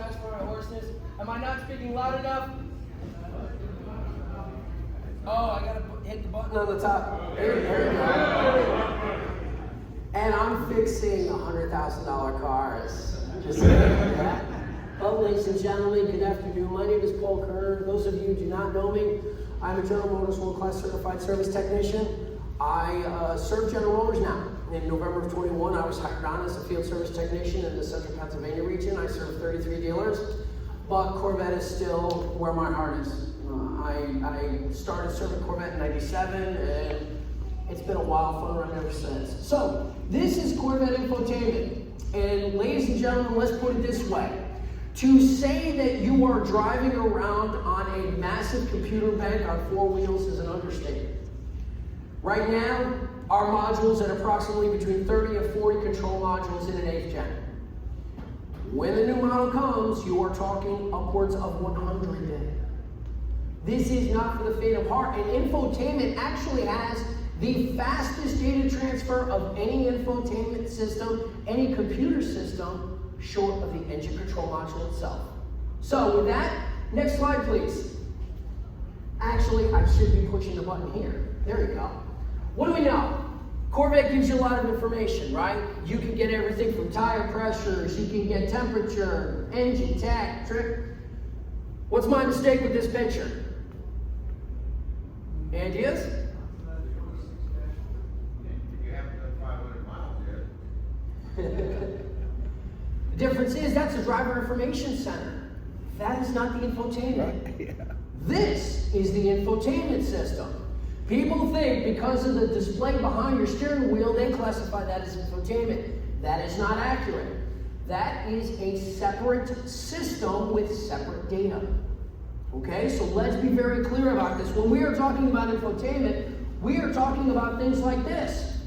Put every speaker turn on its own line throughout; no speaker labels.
apologize for my hoarseness. Am I not speaking loud enough? Oh, I gotta hit the button on the top. There we go. And I'm fixing $100,000 cars. Just saying that. Well, ladies and gentlemen, good afternoon. My name is Paul Koerner. Those of you who do not know me, I'm a General Motors World Class Certified Service Technician. I serve General Motors now. In November of 21, I was hired on as a field service technician in the Central Pennsylvania region. I serve 33 dealers, but Corvette is still where my heart is. I started serving Corvette in '97, and it's been a wild fun run ever since. So, this is Corvette Infotainment, and ladies and gentlemen, let's put it this way. To say that you are driving around on a massive computer bank on four wheels is an understatement. Right now, our modules at approximately between 30 and 40 control modules in an 8th gen. When the new model comes, you are talking upwards of 100. This is not for the faint of heart, and infotainment actually has the fastest data transfer of any infotainment system, any computer system, short of the engine control module itself. So with that, next slide please. Actually, I should be pushing the button here. There you go. What do we know? Corvette gives you a lot of information, right? You can get everything from tire pressures, you can get temperature, engine, tach, trip. What's my mistake with this picture? Ideas?
You haven't done 500 miles yet.
The difference is that's a driver information center. That is not the infotainment.
Right. Yeah.
This is the infotainment system. People think because of the display behind your steering wheel, they classify that as infotainment. That is not accurate. That is a separate system with separate data. Okay, so let's be very clear about this. When we are talking about infotainment, we are talking about things like this,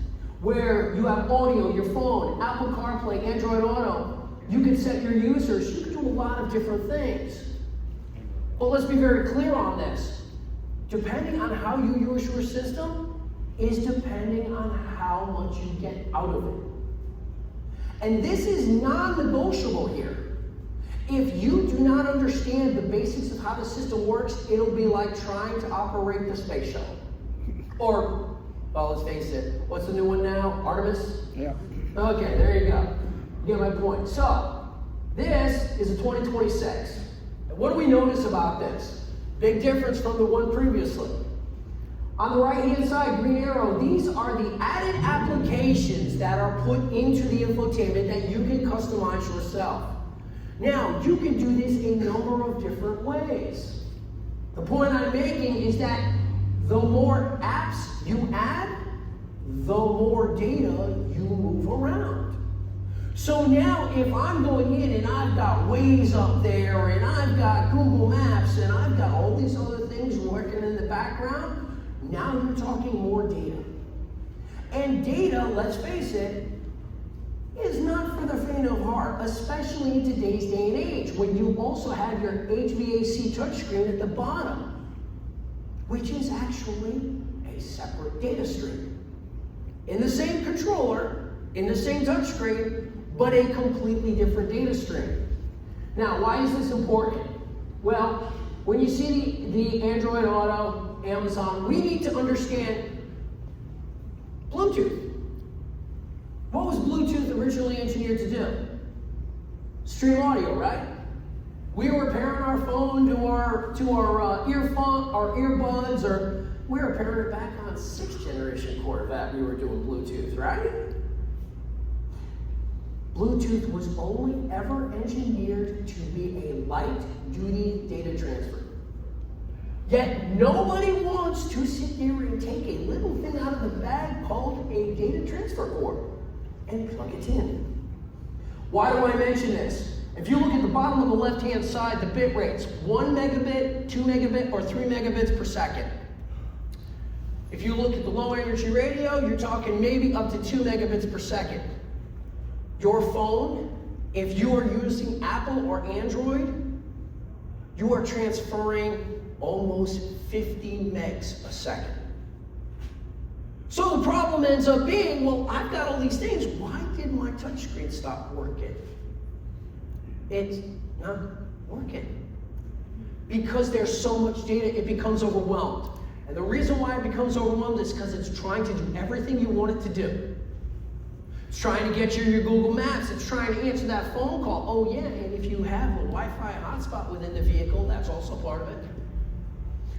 where you have audio, your phone, Apple CarPlay, Android Auto. You can set your users. You can do a lot of different things. But let's be very clear on this. Depending on how you use your system is depending on how much you get out of it. And this is non-negotiable here. If you do not understand the basics of how the system works, it'll be like trying to operate the space shuttle. Or, well, let's face it, what's the new one now? Artemis?
Yeah.
Okay, there you go. You get my point. So, this is a 2026. And what do we notice about this? Big difference from the one previously. On the right-hand side, green arrow, these are the added applications that are put into the infotainment that you can customize yourself. Now, you can do this a number of different ways. The point I'm making is that the more apps you add, the more data you move around. So now if I'm going in and I've got Waze up there and I've got Google Maps and I've got all these other things working in the background, now you're talking more data. And data, let's face it, is not for the faint of heart, especially in today's day and age, when you also have your HVAC touchscreen at the bottom, which is actually a separate data stream. In the same controller, in the same touchscreen, but a completely different data stream. Now, why is this important? Well, when you see the Android Auto, Amazon, we need to understand Bluetooth. What was Bluetooth originally engineered to do? Stream audio, right? We were pairing our phone to our earphone, our earbuds, or we were pairing it back on 6th generation Corvette. We were doing Bluetooth, right? Bluetooth was only ever engineered to be a light-duty data transfer. Yet nobody wants to sit there and take a little thing out of the bag called a data transfer cord and plug it in. Why do I mention this? If you look at the bottom of the left-hand side, the bit rates, 1 megabit, 2 megabit, or 3 megabits per second. If you look at the low energy radio, you're talking maybe up to 2 megabits per second. Your phone, if you are using Apple or Android, you are transferring almost 50 megs a second. So the problem ends up being, well, I've got all these things. Why did my touchscreen stop working? It's not working. Because there's so much data, it becomes overwhelmed. And the reason why it becomes overwhelmed is because it's trying to do everything you want it to do. It's trying to get you your Google Maps. It's trying to answer that phone call. Oh yeah, and if you have a Wi-Fi hotspot within the vehicle, that's also part of it.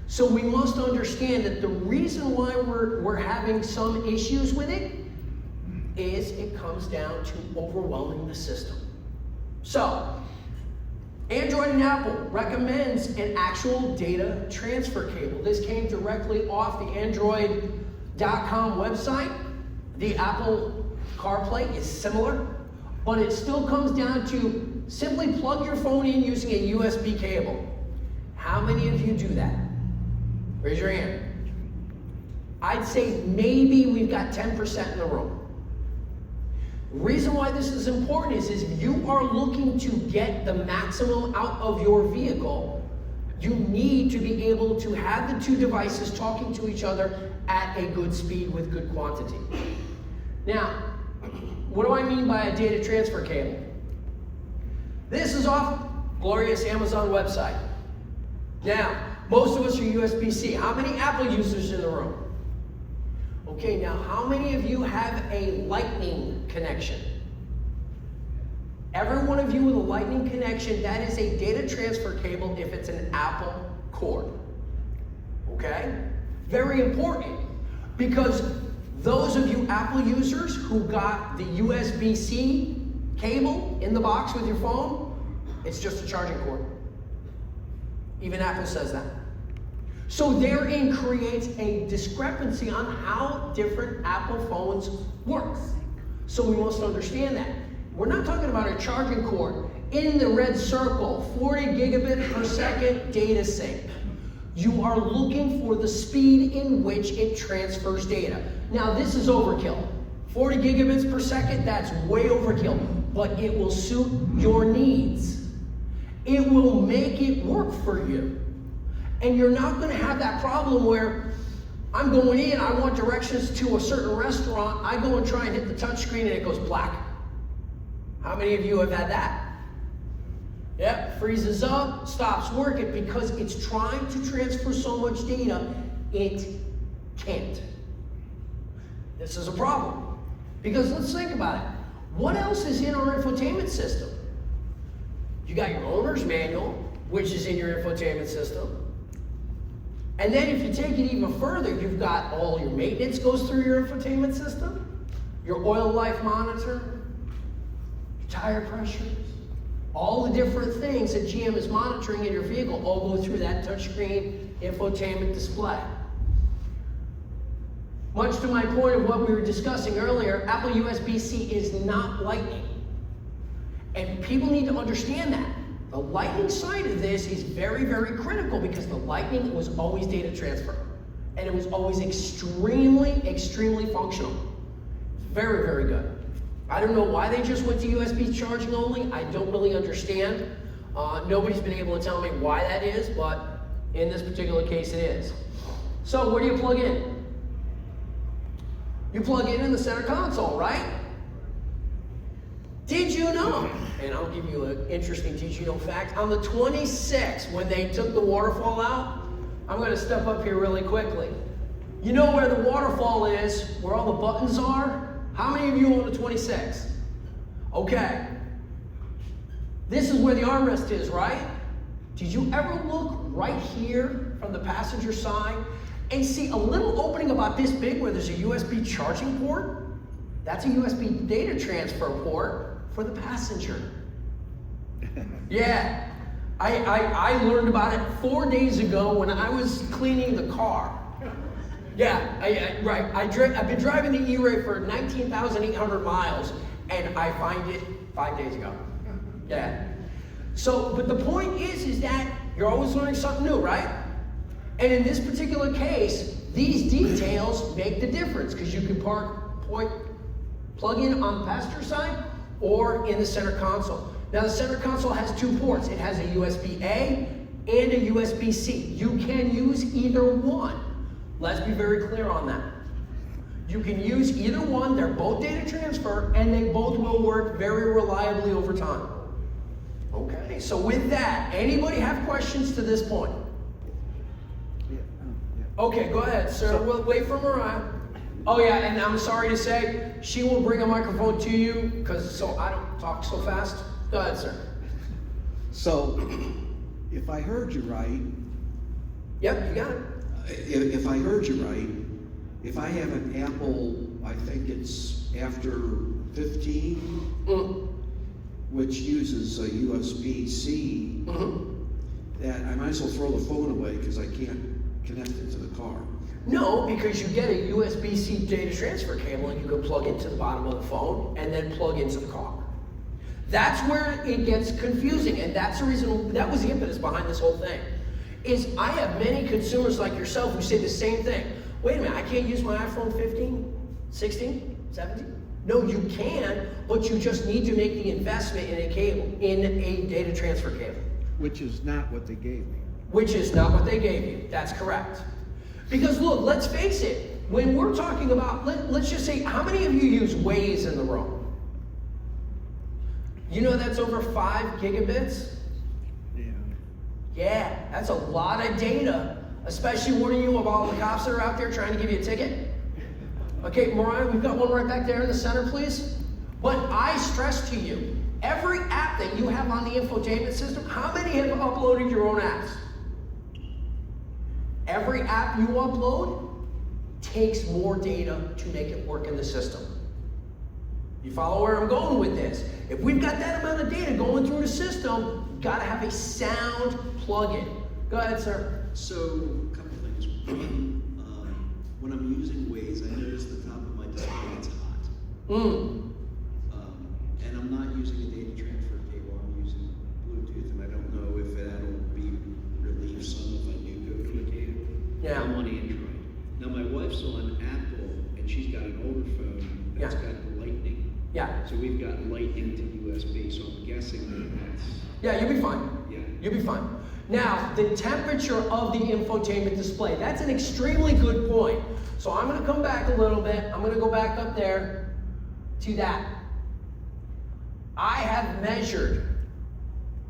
So we must understand that the reason why we're having some issues with it is it comes down to overwhelming the system. So, Android and Apple recommends an actual data transfer cable. This came directly off the Android.com website. The Apple CarPlay is similar, but it still comes down to simply plug your phone in using a USB cable. How many of you do that? Raise your hand. I'd say maybe we've got 10% in the room. The reason why this is important is if you are looking to get the maximum out of your vehicle, you need to be able to have the two devices talking to each other at a good speed with good quantity. Now, what do I mean by a data transfer cable? This is off glorious Amazon website. Now, most of us are USB-C. How many Apple users in the room? Okay, now how many of you have a Lightning connection? Every one of you with a Lightning connection, that is a data transfer cable if it's an Apple cord. Okay? Very important, because those of you Apple users who got the USB-C cable in the box with your phone, it's just a charging cord. Even Apple says that. So therein creates a discrepancy on how different Apple phones work. So we must understand that. We're not talking about a charging cord in the red circle, 40 gigabit per second data sync. You are looking for the speed in which it transfers data. Now this is overkill. 40 gigabits per second, that's way overkill, but it will suit your needs. It will make it work for you. And you're not going to have that problem where I'm going in, I want directions to a certain restaurant, I go and try and hit the touch screen and it goes black. How many of you have had that? Yep, freezes up, stops working because it's trying to transfer so much data, it can't. This is a problem. Because let's think about it. What else is in our infotainment system? You got your owner's manual, which is in your infotainment system. And then if you take it even further, you've got all your maintenance goes through your infotainment system, your oil life monitor, your tire pressures, all the different things that GM is monitoring in your vehicle all go through that touchscreen infotainment display. Much to my point of what we were discussing earlier, Apple USB-C is not Lightning. And people need to understand that. The Lightning side of this is very, very critical because the Lightning was always data transfer. And it was always extremely, extremely functional. Very, very good. I don't know why they just went to USB charging only. I don't really understand. Nobody's been able to tell me why that is, but in this particular case it is. So where do you plug in? You plug in the center console, right? Did you know, and I'll give you an interesting did you know fact, on the 26th, when they took the waterfall out, I'm going to step up here really quickly. You know where the waterfall is, where all the buttons are? How many of you own the 26? Okay. This is where the armrest is, right? Did you ever look right here from the passenger side and see a little opening about this big where there's a USB charging port? That's a USB data transfer port for the passenger. Yeah, I learned about it 4 days ago when I was cleaning the car. Yeah, right. I've been driving the E-Ray for 19,800 miles, and I find it 5 days ago. Yeah. So, but the point is that you're always learning something new, right? And in this particular case, these details make the difference because you can plug in on the passenger side or in the center console. Now the center console has two ports. It has a USB-A and a USB-C. You can use either one. Let's be very clear on that. You can use either one. They're both data transfer and they both will work very reliably over time. Okay, so with that, anybody have questions to this point? Okay, go ahead, sir. We'll wait for Mariah. Oh yeah, and I'm sorry to say, she will bring a microphone to you, so I don't talk so fast. Go ahead, sir.
So, if I heard you right,
Yep, you got it.
if I heard you right, if I have an Apple, I think it's after 15, which uses a USB-C, that I might as well throw the phone away because I can't connect it to the car.
No, because you get a USB-C data transfer cable and you can plug into the bottom of the phone and then plug into the car. That's where it gets confusing, and that's the reason, that was the impetus behind this whole thing. Is I have many consumers like yourself who say the same thing. Wait a minute, I can't use my iPhone 15, 16, 17? No, you can, but you just need to make the investment in a cable, in a data transfer cable.
Which is not what they gave me.
Which is not what they gave you. That's correct. Because look, let's face it, when we're talking about, let's just say, how many of you use Waze in the room? You know that's over 5 gigabits? Yeah, that's a lot of data, especially warning you of all the cops that are out there trying to give you a ticket. Okay, Mariah, we've got one right back there in the center, please. But I stress to you, every app that you have on the infotainment system, how many have uploaded your own apps? Every app you upload takes more data to make it work in the system. You follow where I'm going with this? If we've got that amount of data going through the system, we've got to have a sound plug-in. Go ahead, sir.
So, a couple things. When I'm using Waze, I notice the top of my display gets hot. And I'm not using a data transfer cable, I'm using Bluetooth, and I don't know if that'll be relieve some if I do go to a cable.
Yeah.
I'm on Android. Now my wife's on Apple, and she's got an older phone that's got Lightning.
Yeah.
So we've got Lightning to USB, so I'm guessing that's...
Yeah, you'll be fine.
Yeah.
You'll be fine. Now, the temperature of the infotainment display, that's an extremely good point. So I'm gonna come back a little bit. I'm gonna go back up there to that. I have measured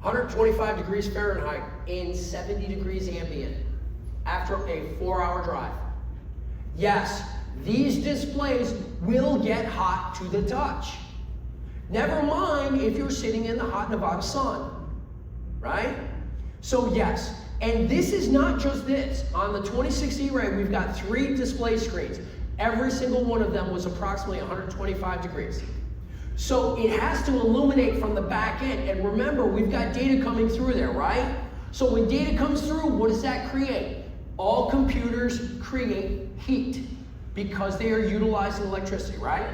125 degrees Fahrenheit in 70 degrees ambient after a 4-hour drive. Yes, these displays will get hot to the touch. Never mind if you're sitting in the hot Nevada sun, right? So yes, and this is not just this. On the 26 E-Ray, we've got 3 display screens. Every single one of them was approximately 125 degrees. So it has to illuminate from the back end. And remember, we've got data coming through there, right? So when data comes through, what does that create? All computers create heat because they are utilizing electricity, right?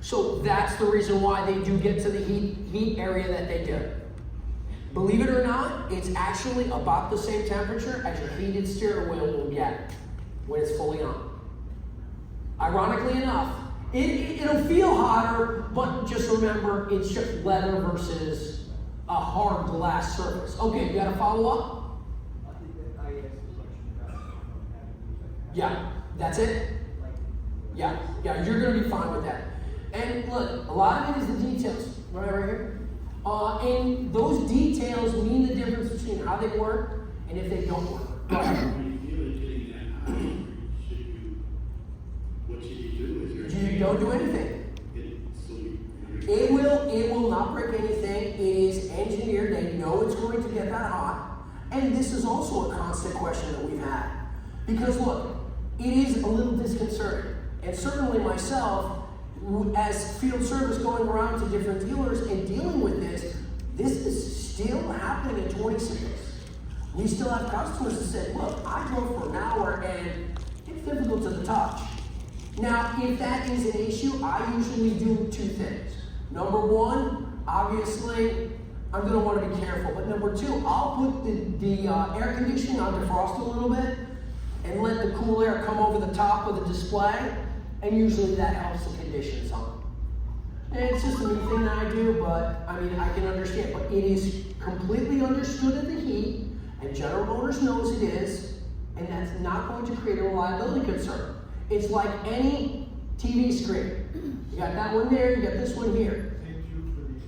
So that's the reason why they do get to the heat area that they do. Believe it or not, it's actually about the same temperature as your heated steering wheel will get when it's fully on. Ironically enough, it'll feel hotter, but just remember, it's just leather versus a hard glass surface. Okay, you got a follow-up?
I think that I asked the question about
Yeah, that's it? Yeah, you're gonna be fine with that. And look, a lot of it is the details, right here. And those details mean the difference between how they work and if they don't work. Go ahead. You don't do anything. It will not break anything. It is engineered. They know it's going to get that hot. And this is also a constant question that we've had. Because look, it is a little disconcerting. And certainly myself, as field service going around to different dealers and dealing with this is still happening in 26. We still have customers that say, look, I drove for an hour and it's difficult to the touch. Now, if that is an issue, I usually do 2 things. Number 1, obviously, I'm going to want to be careful. But number 2, I'll put the air conditioning on defrost a little bit and let the cool air come over the top of the display. And usually that helps the conditions on. And it's just a new thing that I do, but I mean, I can understand. But it is completely understood in the heat, and General Motors knows it is, and that's not going to create a reliability concern. It's like any TV screen. You got that one there, you got this one here.
Same true for the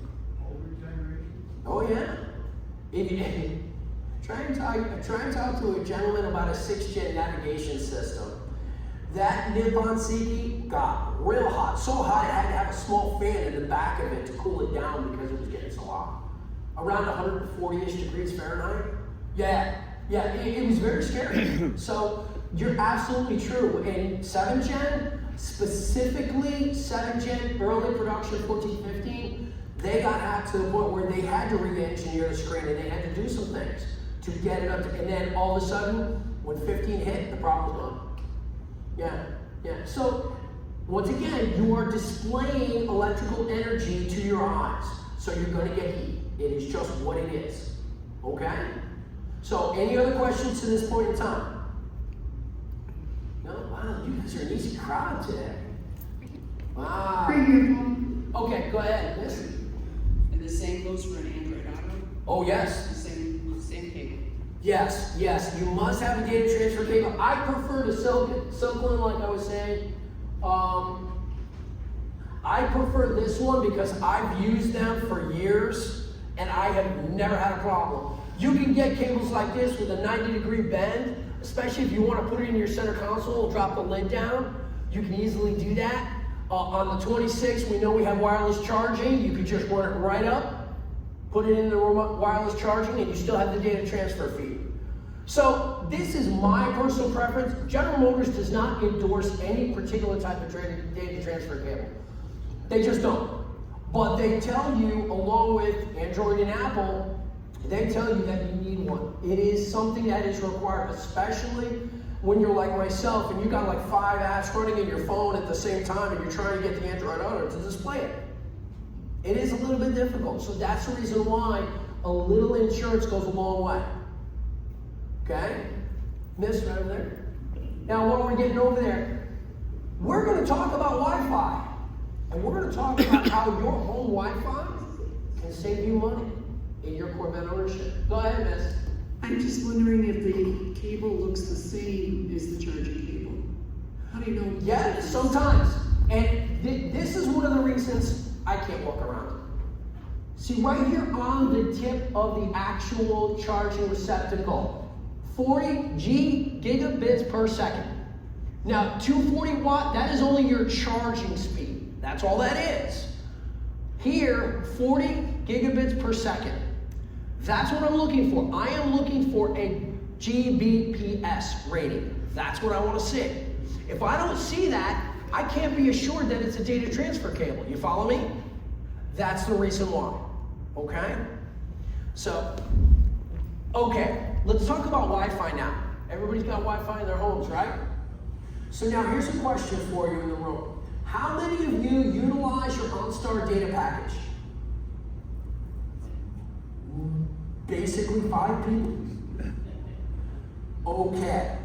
older generation?
Oh yeah. Try and talk to a gentleman about a 6-gen navigation system. That Nippon CP got real hot, so hot it had to have a small fan in the back of it to cool it down because it was getting so hot. Around 140-ish degrees Fahrenheit. Yeah, it was very scary. So you're absolutely true. In 7-gen, specifically 7-gen early production 14-15, they got hacked to the point where they had to re-engineer the screen and they had to do some things to get it up to, and then all of a sudden, when 15 hit, the problem was gone. Yeah. So, once again, you are displaying electrical energy to your eyes. So you're gonna get heat. It is just what it is, okay? So, any other questions to this point in time? No? Wow, you guys are an easy crowd today. Wow. Okay, go ahead, miss.
And the same goes for an Android Auto?
Oh, yes.
The same cable?
Yes, you must have a data transfer cable. I prefer the Silkline, like I was saying. I prefer this one because I've used them for years and I have never had a problem. You can get cables like this with a 90-degree bend, especially if you want to put it in your center console, drop the lid down. You can easily do that. On the 26, we know we have wireless charging. You could just run it right up, put it in the remote wireless charging, and you still have the data transfer feed. So this is my personal preference. General Motors does not endorse any particular type of data transfer cable. They just don't. But they tell you, along with Android and Apple, they tell you that you need one. It is something that is required, especially when you're like myself and you got like 5 apps running in your phone at the same time and you're trying to get the Android Auto to display it. It is a little bit difficult. So that's the reason why a little insurance goes a long way. Okay? Miss, right over there. Now, while we're getting over there, we're going to talk about Wi-Fi. And we're going to talk about how your home Wi-Fi can save you money in your Corvette ownership. Go ahead, miss.
I'm just wondering if the cable looks the same as the charging cable. How do you know?
Yeah, sometimes. And this is one of the reasons I can't walk around. See, right here on the tip of the actual charging receptacle, 40 gigabits per second. Now, 240 watt, that is only your charging speed. That's all that is. Here, 40 gigabits per second. That's what I'm looking for. I am looking for a Gbps rating. That's what I want to see. If I don't see that, I can't be assured that it's a data transfer cable. You follow me? That's the reason why. Okay? So, okay, let's talk about Wi-Fi now. Everybody's got Wi-Fi in their homes, right? So now here's a question for you in the room. How many of you utilize your OnStar data package? Basically 5 people. Okay,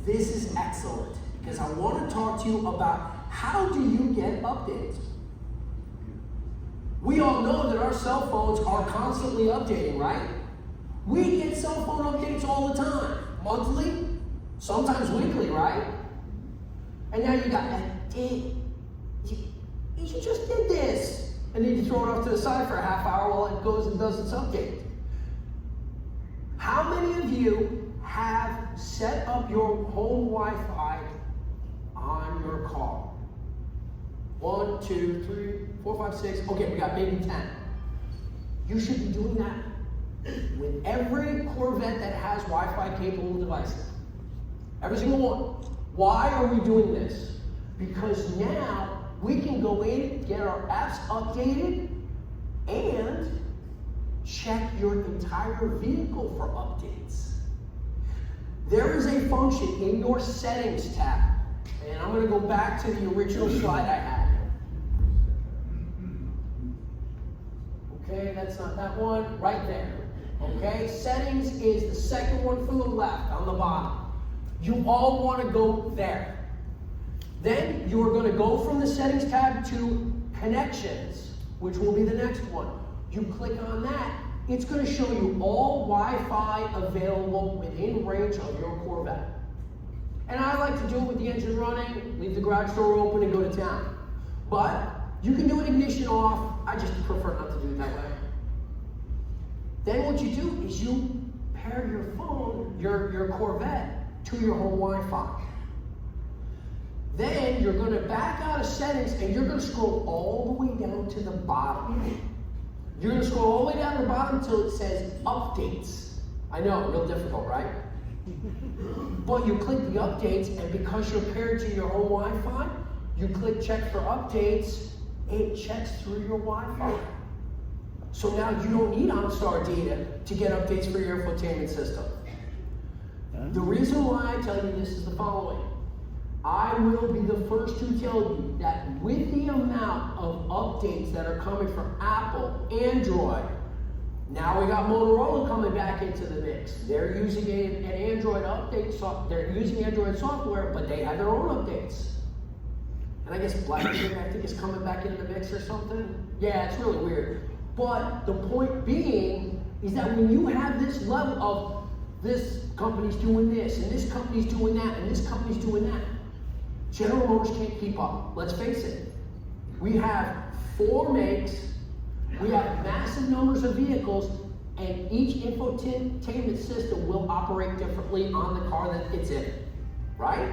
this is excellent because I want to talk to you about how do you get updates? We all know that our cell phones are constantly updating, right? We get cell phone updates all the time, monthly, sometimes weekly, right? And now you got, you just did this. And then you throw it off to the side for a half hour while it goes and does its update. How many of you have set up your home Wi-Fi on your car? 1, 2, 3, 4, 5, 6. Okay, we got maybe 10. You should be doing that with every Corvette that has Wi-Fi capable devices. Every single one. Why are we doing this? Because now we can go in, get our apps updated, and check your entire vehicle for updates. There is a function in your settings tab, and I'm going to go back to the original slide I had. Okay, that's not that one, right there. Okay, settings is the second one from the left on the bottom. You all want to go there. Then you are going to go from the settings tab to connections, which will be the next one. You click on that, it's going to show you all Wi-Fi available within range of your Corvette. And I like to do it with the engine running, leave the garage door open and go to town. But you can do it ignition off. I just prefer not to do it that way. Then what you do is you pair your phone, your Corvette, to your home Wi-Fi. Then you're going to back out of settings and you're going to scroll all the way down to the bottom. You're going to scroll all the way down to the bottom until it says updates. I know, real difficult, right? But you click the updates, and because you're paired to your home Wi-Fi, you click check for updates, it checks through your Wi-Fi. So now you don't need OnStar data to get updates for your infotainment system. The reason why I tell you this is the following. I will be the first to tell you that with the amount of updates that are coming from Apple, Android, now we got Motorola coming back into the mix. They're using an Android update, they're using Android software, but they have their own updates. And I guess BlackBerry, I think, is coming back into the mix or something. Yeah, it's really weird. But the point being is that when you have this level of this company's doing this, and this company's doing that, and this company's doing that, General Motors can't keep up. Let's face it. We have 4 makes, we have massive numbers of vehicles, and each infotainment system will operate differently on the car that it's in, right?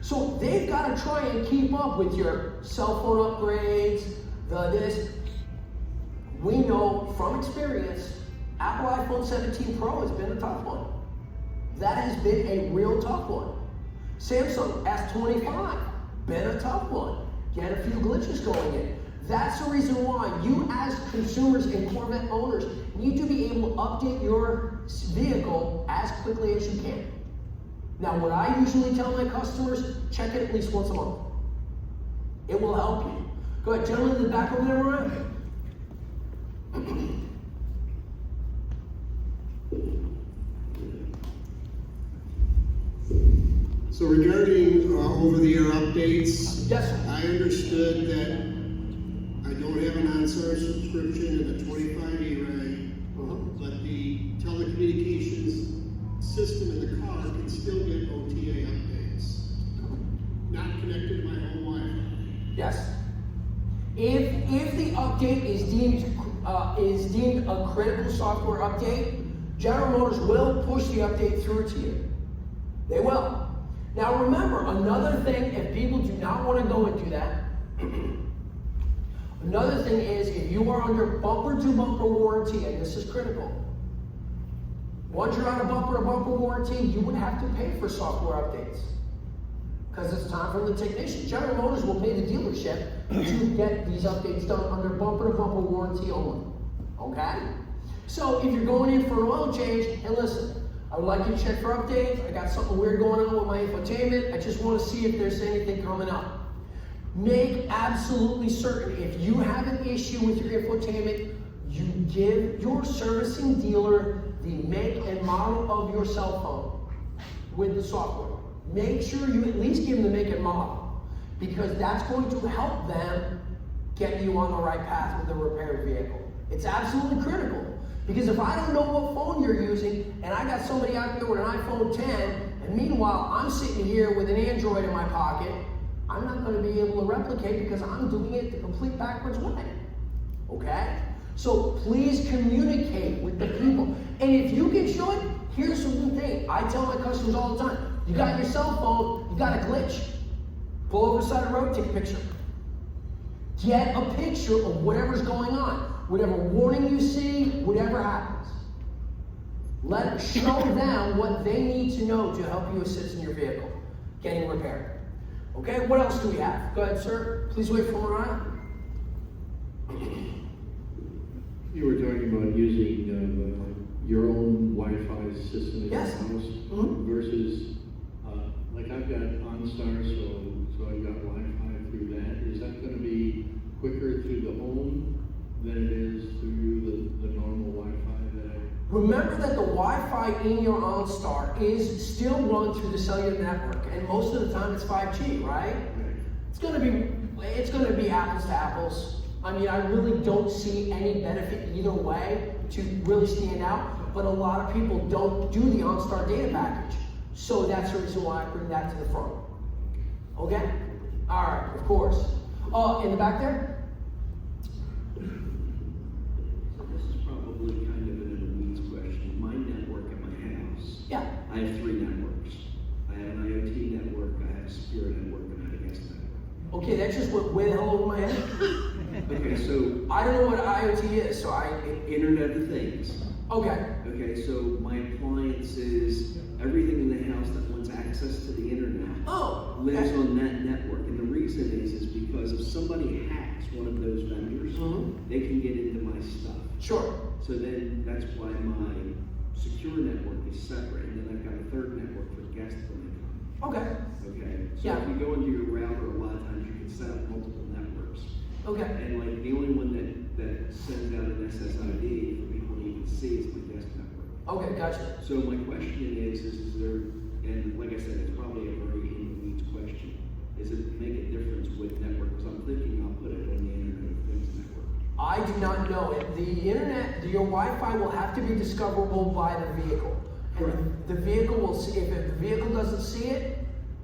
So they've got to try and keep up with your cell phone upgrades, this. We know from experience, Apple iPhone 17 Pro has been a tough one. That has been a real tough one. Samsung S25, been a tough one. Get a few glitches going in. That's the reason why you as consumers and Corvette owners need to be able to update your vehicle as quickly as you can. Now, what I usually tell my customers, check it at least once a month. It will help you. Go ahead, gentlemen in the back over there, Ryan.
So regarding over-the-air updates,
Yes, sir.
I understood that I don't have an OnStar subscription in the 25 E-Ray, but the telecommunications system in the car can still get OTA updates. Not connected to my home Wi-Fi.
Yes. If the update is deemed a critical software update, General Motors will push the update through to you. They will. Now remember, another thing, if people do not want to go and do that, another thing is if you are under bumper-to-bumper warranty, and this is critical, once you're on a bumper-to-bumper warranty, you would have to pay for software updates. Because it's time for the technician. General Motors will pay the dealership to get these updates done under bumper-to-bumper warranty only. Okay? So if you're going in for an oil change, hey listen, I would like you to check for updates. I got something weird going on with my infotainment. I just want to see if there's anything coming up. Make absolutely certain if you have an issue with your infotainment, you give your servicing dealer the make and model of your cell phone with the software. Make sure you at least give them the make and model, because that's going to help them get you on the right path with the repaired vehicle. It's absolutely critical. Because if I don't know what phone you're using, and I got somebody out there with an iPhone 10, and meanwhile I'm sitting here with an Android in my pocket, I'm not going to be able to replicate because I'm doing it the complete backwards way. Okay? So please communicate with the people. And if you get short, here's the thing. I tell my customers all the time, you got your cell phone, you got a glitch. Pull over the side of the road, take a picture. Get a picture of whatever's going on. Whatever warning you see, whatever happens. Show them what they need to know to help you assist in your vehicle getting repaired. Okay, what else do we have? Go ahead, sir. Please wait for Mariah.
You were talking about using your own Wi-Fi system in
Yes.
your house versus, like I've got OnStar, so I've got Wi-Fi through that. Is that going to be quicker through the home than it is through the normal Wi-Fi that I...
Remember that the Wi-Fi in your OnStar is still run through the cellular network, and most of the time it's 5G, right? It's going to be apples to apples. I mean, I really don't see any benefit either way to really stand out, but a lot of people don't do the OnStar data package. So that's the reason why I bring that to the front. Okay? All right, of course. In the back there?
So this is probably kind of in a weeds I have 3 networks. I have an IoT network, I have a secure network, and I have a guest network.
Okay, that just went way the hell over my head.
Okay, so
I don't know what IoT is, so
Internet of Things.
okay.
Okay, so my appliances, everything in the house that wants access to the internet
Oh,
lives
okay.
on that network. And the reason is because if somebody hacks one of those vendors,
Mhm.
they can get into my stuff.
Sure.
So then that's why my secure network is separate, and then I've got a third network for guests when they come.
Okay.
Okay? So
Yeah.
if you go into your router, a lot of times you can set up multiple networks.
Okay.
And like the only one that sends out an SSID for people to even see is my guest network.
Okay, gotcha.
So my question is there, and like I said, it's probably a very in the weeds question, is it make a difference with network? Because I'm thinking I'll put it on the Internet of Things network.
I do not know it. The internet, your Wi-Fi will have to be discoverable by the vehicle.
Correct.
And the vehicle will see, if the vehicle doesn't see it,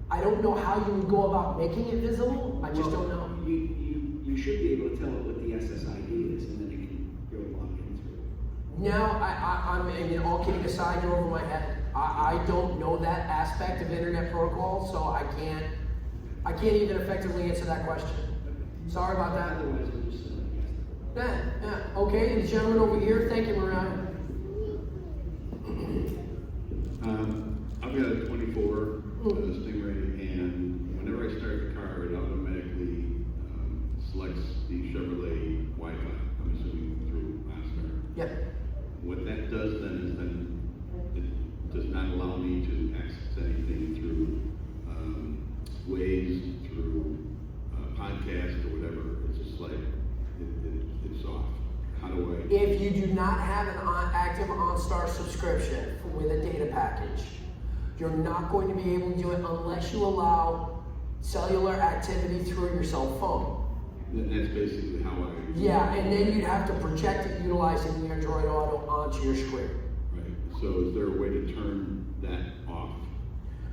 I don't know how you would go about making it visible. I just don't know.
You should be able to tell it what the SSID is, and then it can go log into it.
Now, I mean, all kidding aside, you're over my head. I don't know that aspect of internet protocol, so I can't even effectively answer that question. Sorry about that.
Otherwise, I'm just saying, yes.
Yeah. Okay, and the gentleman over here, thank you, Mariah.
I've got a 24 Stingray, and whenever I start the car, it automatically selects the Chevrolet Wi-Fi. I'm assuming through OnStar.
Yep.
What that does then is it does not allow me to access anything through Waze, through podcast or whatever. It's just like it's off. How do I?
If you do not have an active OnStar subscription with a data package, you're not going to be able to do it unless you allow cellular activity through your cell phone.
That's basically how I.
Yeah, and then you'd have to project it utilizing the Android Auto onto your screen.
Right. So is there a way to turn that off?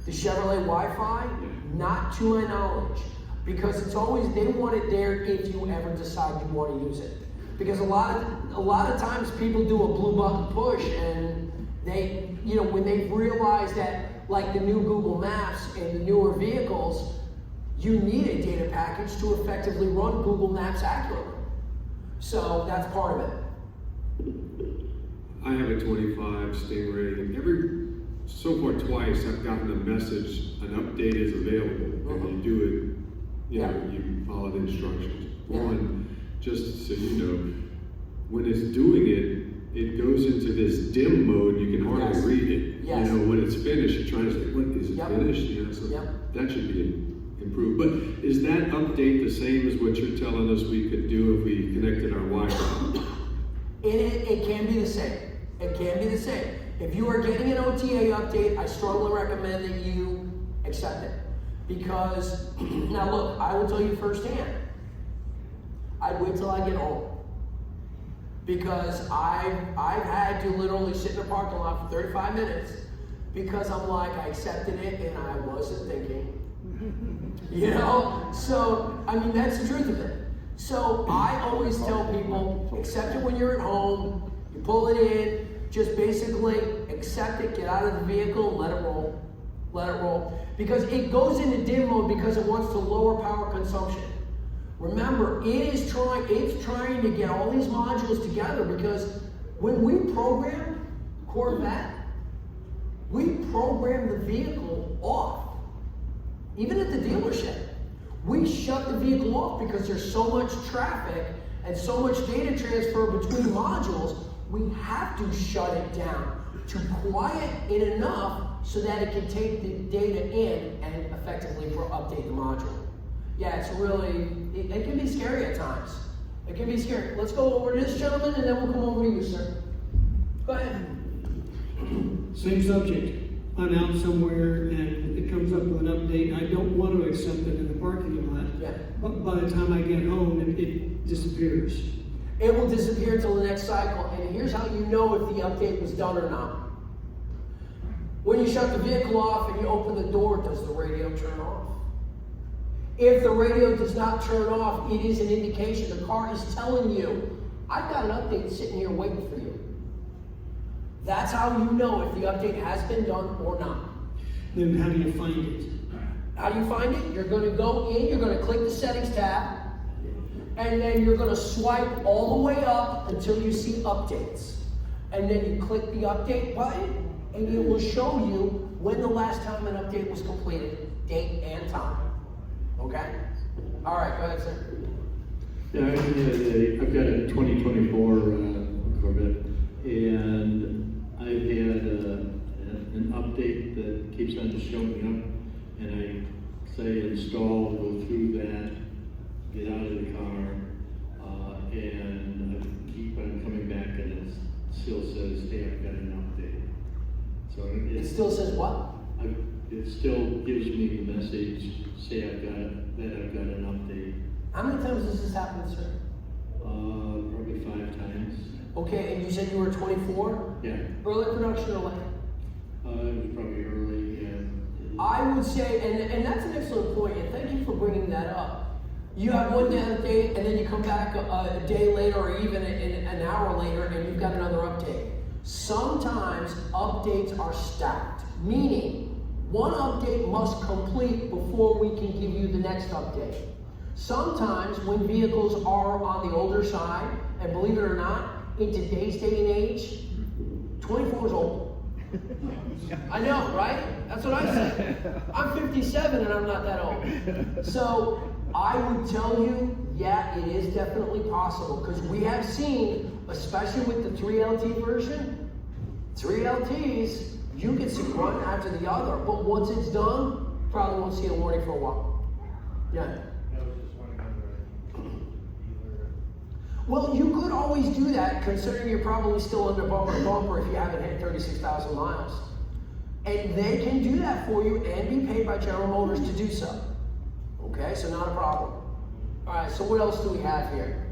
The Chevrolet Wi-Fi,
Yeah.
not to my knowledge, because it's always, they want it there if you ever decide you want to use it. Because a lot of times people do a blue button push, and they, when they realize that, like the new Google Maps and the newer vehicles, you need a data package to effectively run Google Maps accurately. So that's part of it.
I have a 25 Stingray. So far twice I've gotten a message, an update is available, and you do it, you follow the instructions.
Yeah.
One, just so you know, when it's doing it, it goes into this dim mode, you can hardly
Yes.
read it.
Yes.
When it's finished, you're trying to say, what, is it
Yep.
finished? So
Yep.
that should be improved. But is that update the same as what you're telling us we could do if we connected our Wi-Fi?
It can be the same. It can be the same. If you are getting an OTA update, I strongly recommend that you accept it. Because, now look, I will tell you firsthand, I'd wait till I get home. Because I've had to literally sit in the parking lot for 35 minutes because I'm like, I accepted it and I wasn't thinking. So, I mean, that's the truth of it. So I always tell people, accept it when you're at home, you pull it in, just basically accept it, get out of the vehicle, let it roll. Let it roll. Because it goes into dim mode because it wants to lower power consumption. Remember, it's trying to get all these modules together, because when we program Corvette, we program the vehicle off. Even at the dealership, we shut the vehicle off because there's so much traffic and so much data transfer between modules. We have to shut it down to quiet it enough so that it can take the data in and effectively update the module. Yeah, it's really, it can be scary at times. It can be scary. Let's go over to this gentleman and then we'll come over to you, sir. Go ahead.
Same subject. I'm out somewhere and it comes up with an update. I don't want to accept it in the parking lot.
Yeah.
But by the time I get home, it disappears.
It will disappear until the next cycle, and here's how you know if the update was done or not. When you shut the vehicle off and you open the door, does the radio turn off? If the radio does not turn off, it is an indication the car is telling you, I've got an update sitting here waiting for you. That's how you know if the update has been done or not.
Then how do you find it?
How do you find it? You're going to go in, you're going to click the settings tab, and then you're going to swipe all the way up until you see updates. And then you click the update button, and it will show you when the last time an update was completed, date and time. Okay? All right, go ahead, sir.
Yeah, I've got a 2024 Corvette, and I've had an update that keeps on just showing up, and I say install, go through that, get out of the car, and I keep on coming back, and it still says, hey, I've got an update. So
It still says what?
It still gives me the message, say I've got an update.
How many times has this happened, sir?
Probably 5 times.
Okay, and you said you were 24?
Yeah.
Early production or late?
It was probably early, yeah.
I would say, and that's an excellent point, and thank you for bringing that up. You have one date, and then you come back a day later or even an hour later, and you've got another update. Sometimes updates are stacked, meaning one update must complete before we can give you the next update. Sometimes when vehicles are on the older side, and believe it or not, in today's day and age, 24 is old. I know, right? That's what I say. I'm 57 and I'm not that old. So I would tell you, yeah, it is definitely possible, because we have seen, especially with the 3LT version, 3LTs, you can see one after the other, but once it's done, probably won't see a warning for a while. Yeah. Well, you could always do that, considering you're probably still under bumper to bumper if you haven't hit 36,000 miles. And they can do that for you and be paid by General Motors to do so. Okay, so not a problem. All right, so what else do we have here?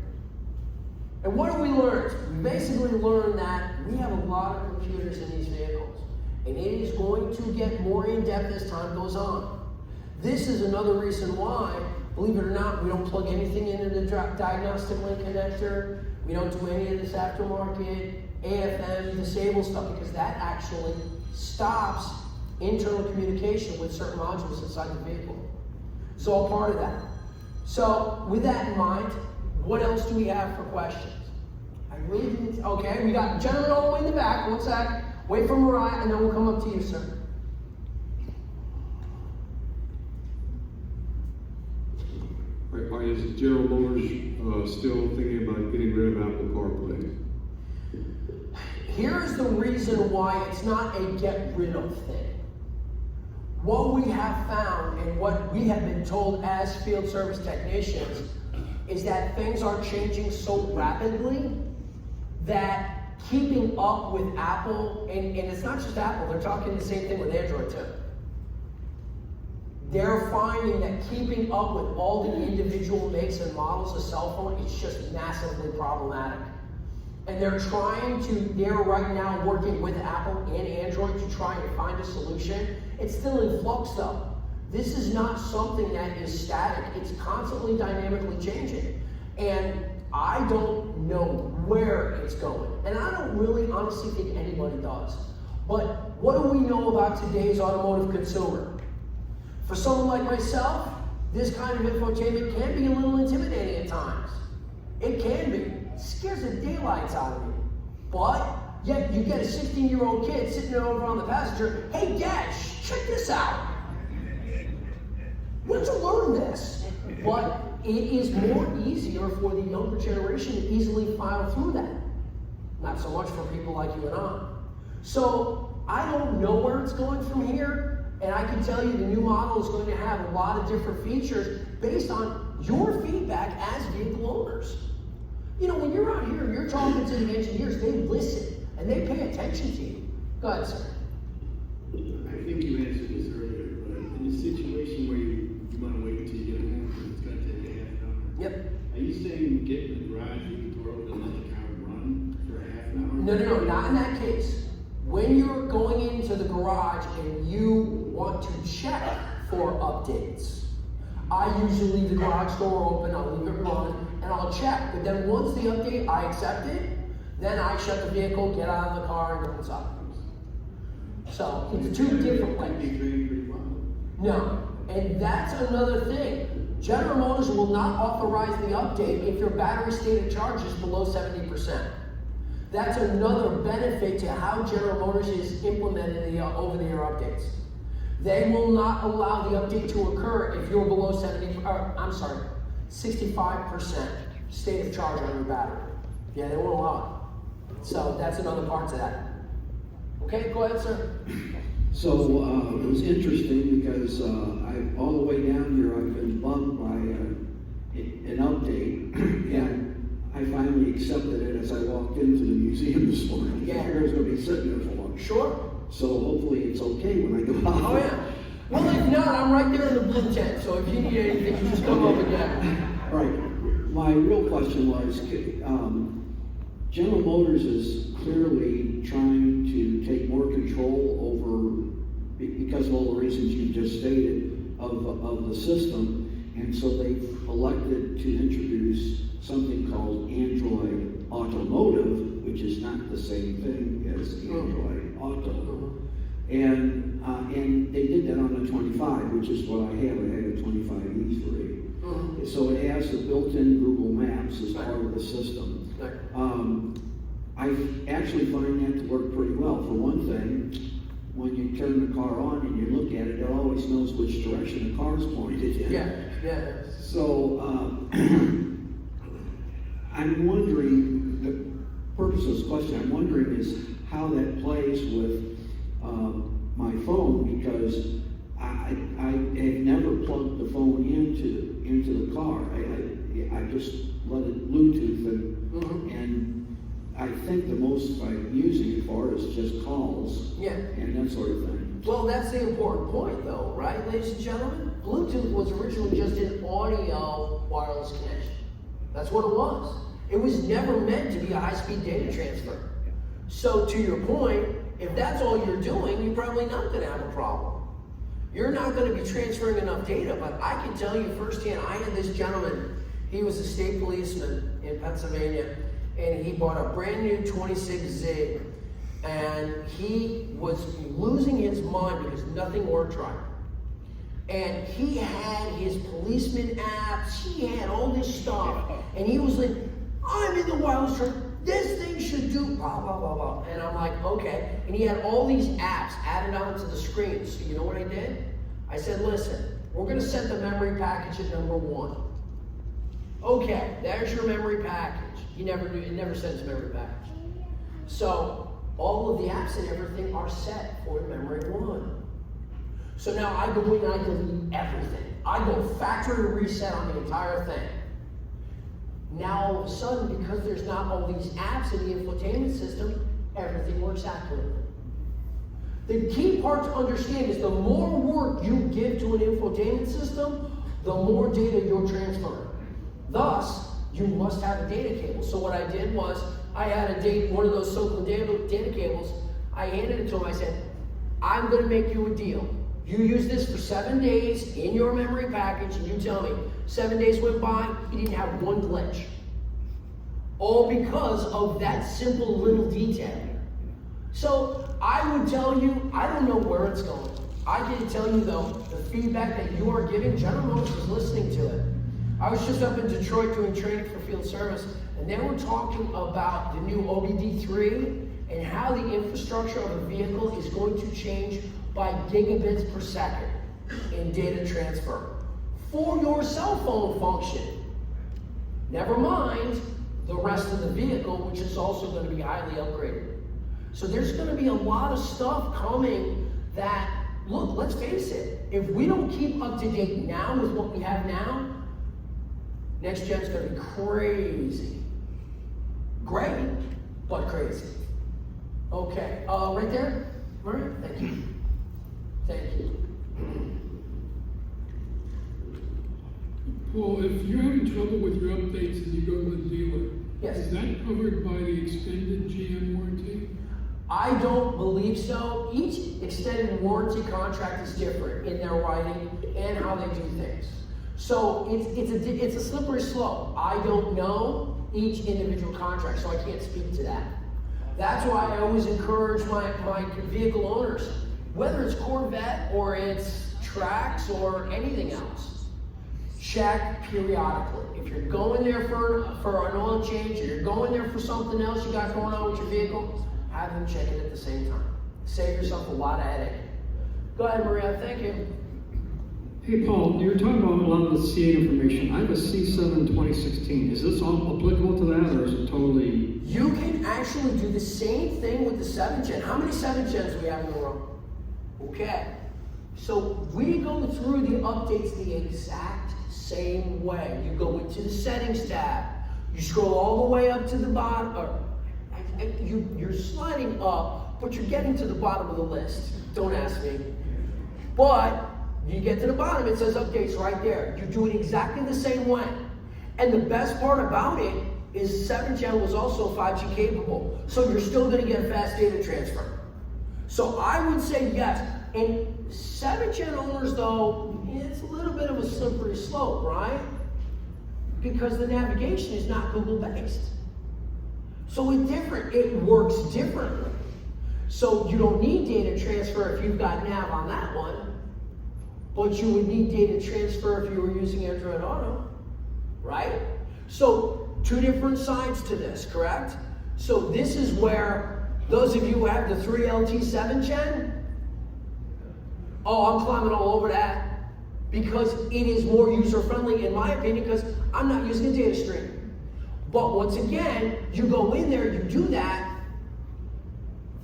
And what have we learned? We basically learned that we have a lot of computers in these vehicles, and it is going to get more in-depth as time goes on. This is another reason why, believe it or not, we don't plug anything into the diagnostic link connector. We don't do any of this aftermarket, AFM, disable stuff, because that actually stops internal communication with certain modules inside the vehicle. It's all part of that. So with that in mind, what else do we have for questions? I really didn't, okay, we got gentlemen all the way in the back. One sec, wait for Mariah, and then we'll come up to you, sir.
Is General Motors still thinking about getting rid of Apple CarPlay?
Here's the reason why it's not a get rid of thing. What we have found and what we have been told as field service technicians is that things are changing so rapidly that keeping up with Apple, and it's not just Apple, they're talking the same thing with Android too. They're finding that keeping up with all the individual makes and models of cell phone is just massively problematic. And they're right now working with Apple and Android to try and find a solution. It's still in flux though. This is not something that is static. It's constantly dynamically changing. And I don't know where it's going. And I don't really honestly think anybody does. But what do we know about today's automotive consumer? For someone like myself, this kind of infotainment can be a little intimidating at times. It can be. It scares the daylights out of me. But yet you get a 16-year-old kid sitting there over on the passenger, hey Dad, check this out. Where'd you learn this? But it is more easier for the younger generation to easily file through that. Not so much for people like you and I. So I don't know where it's going from here. And I can tell you the new model is going to have a lot of different features based on your feedback as vehicle owners. You know, when you're out here, you're talking to the engineers, they listen and they pay attention to you. Go ahead, sir.
I think you answered this earlier, but in a situation where you want to wait until you get home, it's going to take a half an hour.
Yep.
Are you saying get in the garage, you can door open and let the car run for a half an hour?
No, not in that case. When you're going into the garage and you want to check for updates, I usually leave the garage door open, I'll leave it run, and I'll check. But then once the update, I accept it, Then I shut the vehicle, get out of the car, and go inside. So it's two different ways. No, and that's another thing. General Motors will not authorize the update if your battery state of charge is below 70%. That's another benefit to how General Motors is implementing the over-the-air updates. They will not allow the update to occur if you're below 65% state of charge on your battery. Yeah, they won't allow it. So that's another part to that. Okay, go ahead, sir.
So it was interesting because all the way down here I've been bugged by an update, and I finally accepted it as I walked into the museum this morning.
Yeah.
I figured I was going to be sitting there for long.
Sure.
So hopefully it's okay when I go out.
Oh yeah. Well, if not, I'm right there in the blue tent. So if you need anything, you just come over and get it.
All right. My real question was, General Motors is clearly trying to take more control over, because of all the reasons you just stated, of the system, and so they've elected to introduce something called Android Automotive, which is not the same thing as Android Auto. And they did that on the 25, which is what I have. I had a 25E3. So it has the built-in Google Maps as part of the system. I actually find that to work pretty well. For one thing, when you turn the car on and you look at it, it always knows which direction the car's pointed in.
Yeah.
So I'm wondering, the purpose of this question, I'm wondering is how that plays with my phone, because I have never plugged the phone into the car. I just let it Bluetooth and I think the most I'm using it for is just calls and that sort of thing.
Well, that's the important point, though, right, ladies and gentlemen? Bluetooth was originally just an audio wireless connection. That's what it was. It was never meant to be a high-speed data transfer. So, to your point, if that's all you're doing, you're probably not going to have a problem. You're not going to be transferring enough data, but I can tell you firsthand, I had this gentleman, he was a state policeman in Pennsylvania, and he bought a brand new 26Z, and he was losing his mind because nothing worked right. And he had his policeman apps, he had all this stuff, and he was like, I'm in the wireless truck, this thing should do blah, blah, blah, blah. And I'm like, okay. And he had all these apps added onto the screen. So you know what I did? I said, listen, we're gonna set the memory package at number 1. Okay, there's your memory package. It never sends memory package. So all of the apps and everything are set for memory 1. So now I go in and I delete everything. I go factory reset on the entire thing. Now all of a sudden, because there's not all these apps in the infotainment system, everything works accurately. The key part to understand is the more work you give to an infotainment system, the more data you're transferring. Thus, you must have a data cable. So what I did was, I had one of those so-called data cables, I handed it to him, I said, I'm gonna make you a deal. You use this for 7 days in your memory package, and you tell me, 7 days went by, he didn't have one glitch. All because of that simple little detail. So I would tell you, I don't know where it's going. I can tell you though, the feedback that you are giving, General Motors is listening to it. I was just up in Detroit doing training for field service, and they were talking about the new OBD3 and how the infrastructure of a vehicle is going to change by gigabits per second in data transfer for your cell phone function. Never mind the rest of the vehicle, which is also going to be highly upgraded. So there's going to be a lot of stuff coming that, look, let's face it, if we don't keep up to date now with what we have now, next gen's going to be crazy. Great, but crazy. Okay, right there? All right, thank you. Thank you.
Paul, if you're having trouble with your updates and you go to the dealer,
yes,
is that covered by the extended GM warranty?
I don't believe so. Each extended warranty contract is different in their writing and how they do things. So it's a slippery slope. I don't know. each individual contract, so I can't speak to that. That's why I always encourage my vehicle owners, whether it's Corvette or it's Trax or anything else, check periodically. If you're going there for an oil change, or you're going there for something else you got going on with your vehicle, have them check it at the same time. Save yourself a lot of headache. Go ahead, Maria, thank you.
Hey, Paul, you were talking about a lot of the C8 information. I have a C7 2016. Is this all applicable to that, or is it totally?
You can actually do the same thing with the 7th gen. How many 7th gens do we have in the room? Okay. So we go through the updates the exact same way. You go into the settings tab. You scroll all the way up to the bottom. You're sliding up, but you're getting to the bottom of the list. Don't ask me. But you get to the bottom, it says updates right there. You do it exactly the same way. And the best part about it is 7th gen was also 5G capable. So you're still gonna get fast data transfer. So I would say yes. And 7th gen owners though, it's a little bit of a slippery slope, right? Because the navigation is not Google based. So it works differently. So you don't need data transfer if you've got nav on that one, but you would need data transfer if you were using Android Auto, right? So 2 different sides to this, correct? So this is where those of you who have the 3LT 7th gen, oh, I'm climbing all over that because it is more user-friendly in my opinion because I'm not using a data stream. But once again, you go in there, you do that,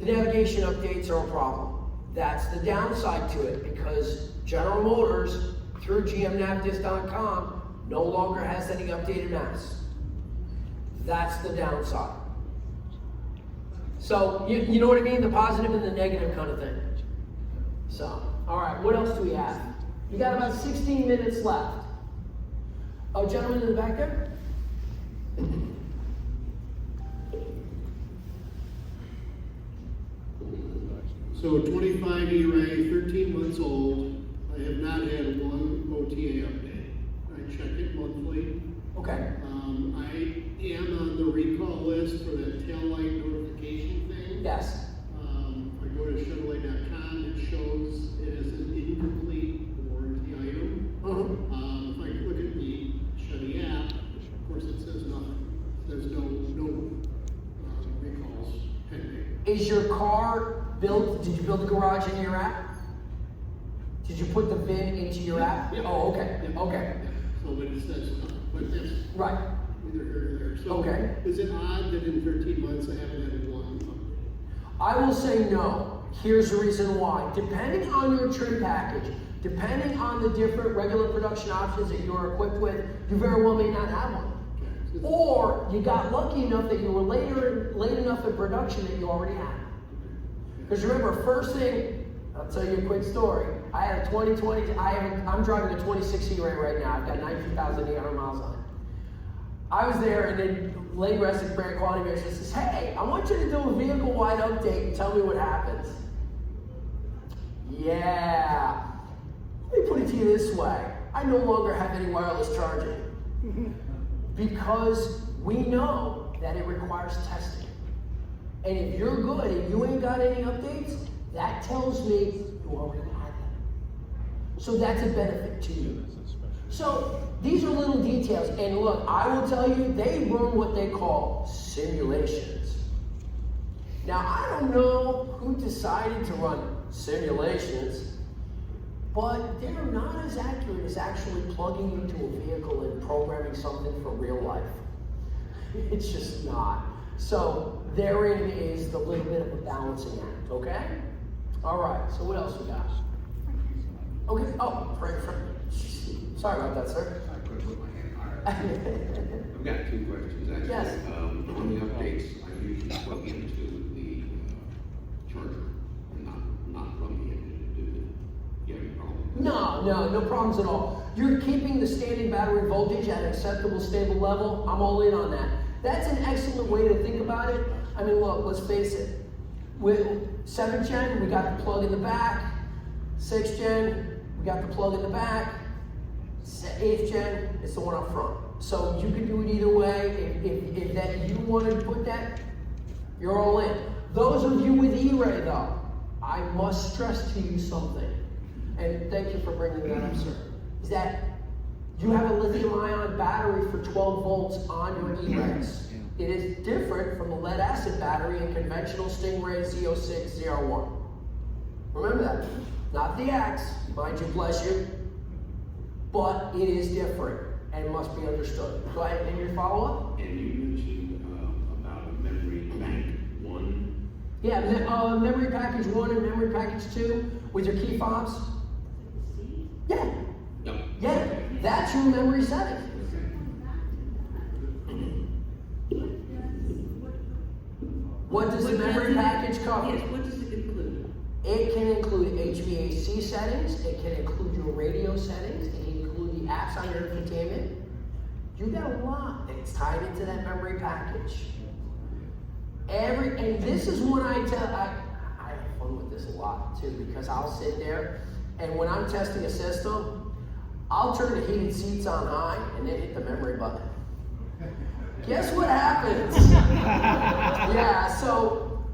the navigation updates are a problem. That's the downside to it because General Motors, through gmnavdis.com, no longer has any updated maps. That's the downside. So, you know what I mean? The positive and the negative kind of thing. So, all right, what else do we have? You got about 16 minutes left. Oh, gentleman in the back there?
So 25 E-Ray, 13 months old. I have not had one OTA update. I check it monthly.
Okay.
I am on the recall list for the taillight notification thing.
Yes.
If I go to Chevrolet.com, it shows it is an incomplete warranty item. If I look at the Chevy app, of course it says nothing. There's no recalls pending.
Is your car built, did you build the garage into your app? Did you put the VIN into your app?
Yep.
Oh, okay,
Yep.
okay.
So, but it says, but that's
Right.
neither here nor there. So,
Okay.
is it odd that in 13 months I haven't had one update?
I will say no. Here's the reason why. Depending on your trim package, depending on the different regular production options that you're equipped with, you very well may not have one.
Okay.
Or you got lucky enough that you were late enough in production that you already had. Because remember, first thing, I'll tell you a quick story. I had a 2020, I'm driving a 26 E-Ray right now. I've got 19,800 miles on it. I was there and then Lane Resic Brand Quality Manager says, hey, I want you to do a vehicle-wide update and tell me what happens. Yeah. Let me put it to you this way. I no longer have any wireless charging. Because we know that it requires testing. And if you're good and you ain't got any updates, that tells me you already had them. So that's a benefit to you. So these are little details. And look, I will tell you, they run what they call simulations. Now, I don't know who decided to run simulations, but they're not as accurate as actually plugging into a vehicle and programming something for real life. It's just not. So therein is the little bit of a balancing act, okay? All right, so what else we got? Okay, oh, Frank. Sorry about that, sir.
I couldn't put my hand on it. I've got 2 questions actually.
Yes.
On the updates, I usually plug into the charger. I'm not plugging it into the, you have any problem?
No problems at all. You're keeping the standing battery voltage at an acceptable, stable level. I'm all in on that. That's an excellent way to think about it. I mean, look, let's face it. With 7th gen, we got the plug in the back. 6th gen, we got the plug in the back. 8th gen, it's the one up front. So you can do it either way. If that you want to put that, you're all in. Those of you with E-Ray though, I must stress to you something, and thank you for bringing that up, sir, is that you have a lithium-ion battery for 12 volts on your E-Rays. It is different from the lead-acid battery in conventional Stingray Z0601. Remember that. Not the X, mind you, bless you, but it is different and must be understood. Go ahead, and your follow-up?
And you mentioned about a memory bank 1.
Yeah, memory package 1 and memory package 2 with your key fobs. Yeah.
Yep.
Yeah, that's your memory setting. What does the memory package cover?
Yes, what does it include?
It can include HVAC settings, it can include your radio settings, it can include the apps on your infotainment. You got a lot that's tied into that memory package. And this is when I have fun with this a lot too, because I'll sit there and when I'm testing a system, I'll turn the heated seats on high and then hit the memory button. Guess what happens? Yeah, so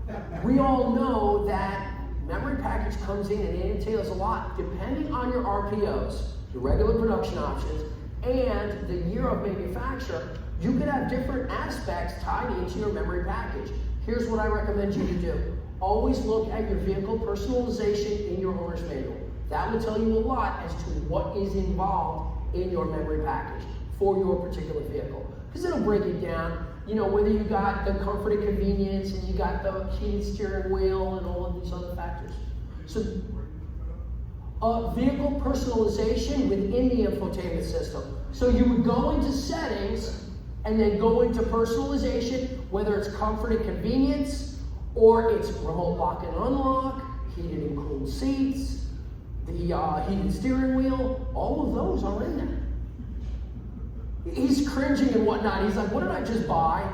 we all know that memory package comes in and it entails a lot. Depending on your RPOs, your regular production options, and the year of manufacture, you could have different aspects tied into your memory package. Here's what I recommend you to do. Always look at your vehicle personalization in your owner's manual. That will tell you a lot as to what is involved in your memory package for your particular vehicle. Because it'll break it down, you know, whether you got the comfort and convenience and you got the heated steering wheel and all of these other factors. So, vehicle personalization within the infotainment system. So you would go into settings and then go into personalization, whether it's comfort and convenience, or it's remote lock and unlock, heated and cooled seats, the heated steering wheel, all of those are in there. He's cringing and whatnot. He's like, what did I just buy?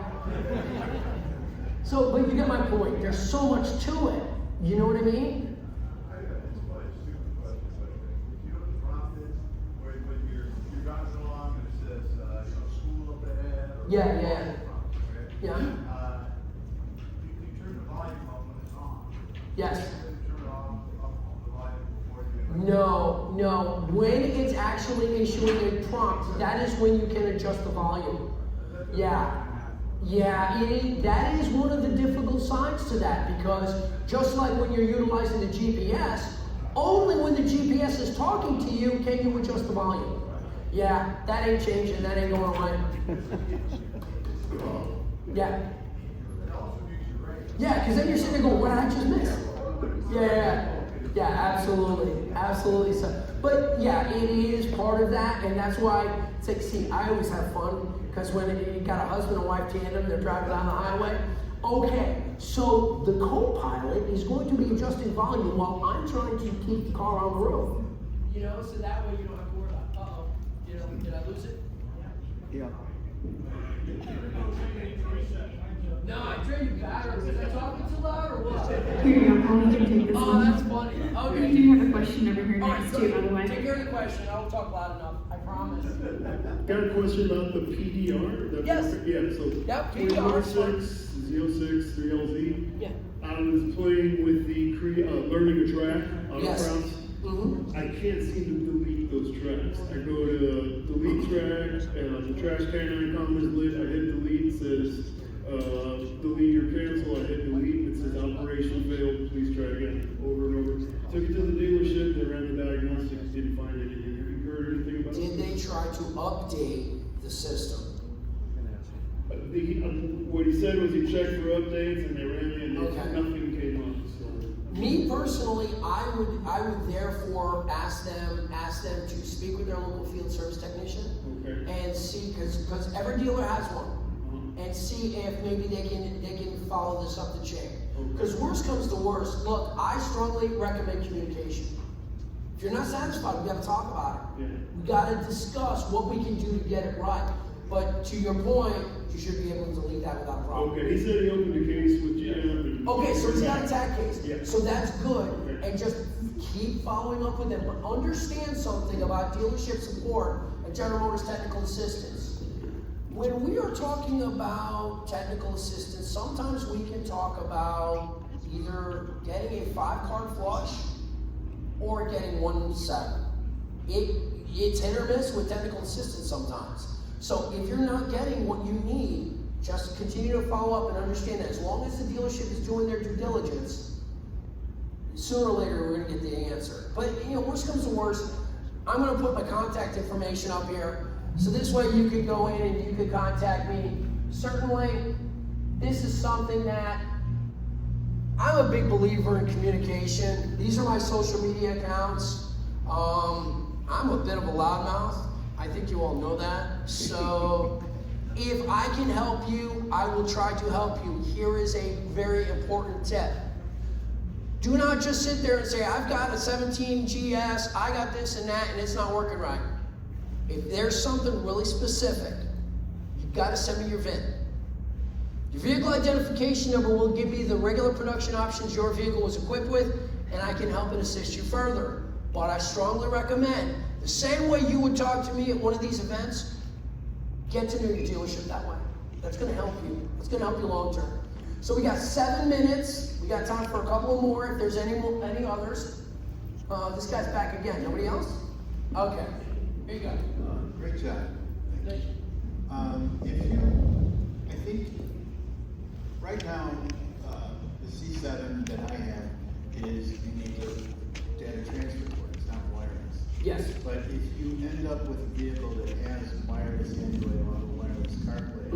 So, but you get my point. There's so much to it. You know what I mean? Yeah, yeah. Yeah.
You turn the volume up when it's on.
Yes.
Turn it off the volume before you.
No. When it's actually issuing a prompt, that is when you can adjust the volume. Yeah. That is one of the difficult sides to that, because just like when you're utilizing the GPS, only when the GPS is talking to you can you adjust the volume. Yeah, that ain't changing, that ain't going away. Yeah. Yeah, because then you're sitting there going, what did I just miss? Yeah, absolutely. So, but yeah, it is part of that, and that's why it's like, see, I always have fun, because when you got a husband and wife tandem, they're driving down the highway. Okay, so the co-pilot is going to be adjusting volume while I'm trying to keep the car on the road. You know, so that way you don't have to worry about, did I lose it?
Yeah.
No, I traded batteries. Was I talking too loud or what?
Here you go, Paul, you can take this
Oh,
one.
that's funny. Okay.
We do have a question over here
All right,
next
go
to you, by
ahead.
the way.
Take care of the question. I won't talk loud enough. I promise.
Got a question about the PDR?
Yes.
Yeah, so.
Yep, PDR is fine.
06, 3LZ.
Yeah.
I was playing with the learning a track on
Yes.
Browns.
Mm-hmm.
I can't seem to delete those tracks. I go to delete track, the trash can icon is lit, I hit delete, it says delete or cancel, I hit delete, it says operation failed, please try again, over and over. Took it to the dealership, they ran the diagnostics, didn't find anything. Have you heard anything about
Did
it?
they try to update the system?
What he said was he checked for updates and they ran it and
Okay.
nothing came up, so.
Me personally, I would therefore ask them to speak with their local field service technician and see, because every dealer has one, and see if maybe they can follow this up the chain. Because worst comes to worst, look, I strongly recommend communication. If you're not satisfied, we got to talk about it.
Yeah.
We got to discuss what we can do to get it right. But to your point, you should be able to delete that without a problem.
Okay, he said he opened a case with GM.
Okay, so he's got a tag case.
Yeah.
So that's good. And just keep following up with them. But understand something about dealership support and General Motors technical assistance. when we are talking about technical assistance, sometimes we can talk about either getting a 5-card flush or getting 1-7. It's hit or miss with technical assistance sometimes. So if you're not getting what you need, just continue to follow up and understand that as long as the dealership is doing their due diligence, sooner or later we're going to get the answer. But worst comes to worst, I'm going to put my contact information up here, so this way you could go in and you could contact me. Certainly, this is something that I'm a big believer in communication. These are my social media accounts. I'm a bit of a loudmouth. I think you all know that. So if I can help you, I will try to help you. Here is a very important tip. Do not just sit there and say, I've got a 17 GS, I got this and that, and it's not working right. If there's something really specific, you've got to send me your VIN. Your vehicle identification number will give me the regular production options your vehicle was equipped with, and I can help and assist you further. But I strongly recommend, the same way you would talk to me at one of these events, get to know your dealership that way. That's going to help you. It's going to help you long term. So we got 7 minutes. We got time for a couple more if there's any others. This guy's back again. Nobody else? Okay. Here you go.
Great job.
Thank you.
I think right now, the C7 that I have is you need a data transfer port. It's not wireless.
Yes.
But if you end up with a vehicle that has wireless Android or wireless CarPlay,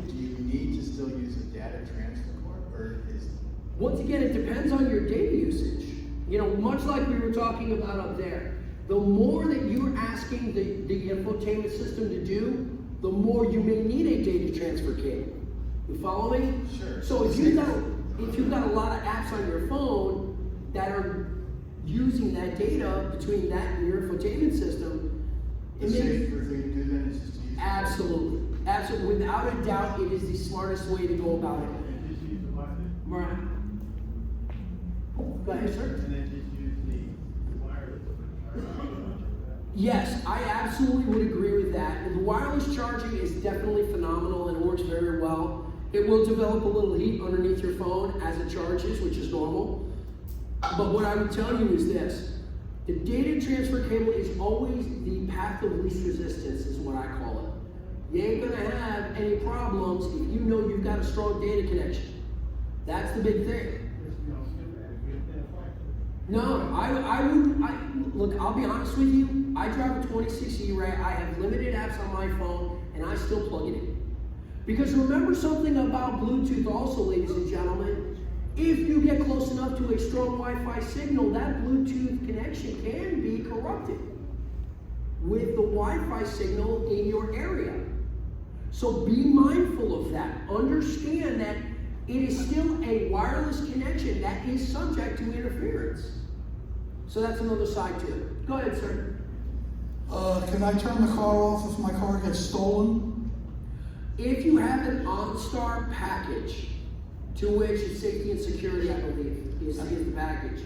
do you need to still use a data transfer port, or is?
Once again, it depends on your data usage. Much like we were talking about up there, the more that you're asking the infotainment system to do, the more you may need a data transfer cable. You follow me?
Sure.
So if you've got a lot of apps on your phone that are using that data between that and your infotainment system,
The safer thing to do then is just to use
absolutely, without a doubt, it is the smartest way to go about it. Right. Go ahead, sir.
And then just use the wireless.
Yes, I absolutely would agree with that. And the wireless charging is definitely phenomenal and works very well. It will develop a little heat underneath your phone as it charges, which is normal. But what I would tell you is this. The data transfer cable is always the path of least resistance, is what I call it. You ain't gonna have any problems if you know you've got a strong data connection. That's the big thing. No, I wouldn't. Look, I'll be honest with you. I drive a 26 E-Ray. I have limited apps on my phone, and I still plug it in. Because remember something about Bluetooth also, ladies and gentlemen. If you get close enough to a strong Wi-Fi signal, that Bluetooth connection can be corrupted with the Wi-Fi signal in your area. So be mindful of that. Understand that it is still a wireless connection that is subject to interference. So that's another side to it. Go ahead, sir.
Can I turn the car off if my car gets stolen?
If you have an OnStar package, to which is safety and security, I believe, is the package.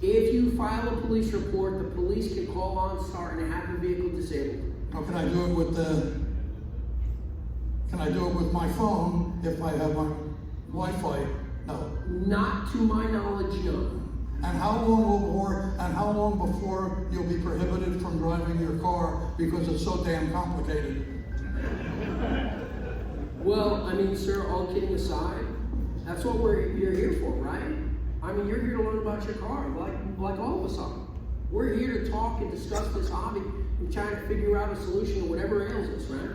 If you file a police report, the police can call OnStar and have the vehicle disabled.
Or can I do it with my phone if I have my Wi-Fi? No.
Not to my knowledge, no.
And how long before you'll be prohibited from driving your car because it's so damn complicated?
Well, I mean, sir, all kidding aside, that's what you're here for, right? I mean, you're here to learn about your car, like all of us are. We're here to talk and discuss this hobby and try to figure out a solution to whatever ails us, right?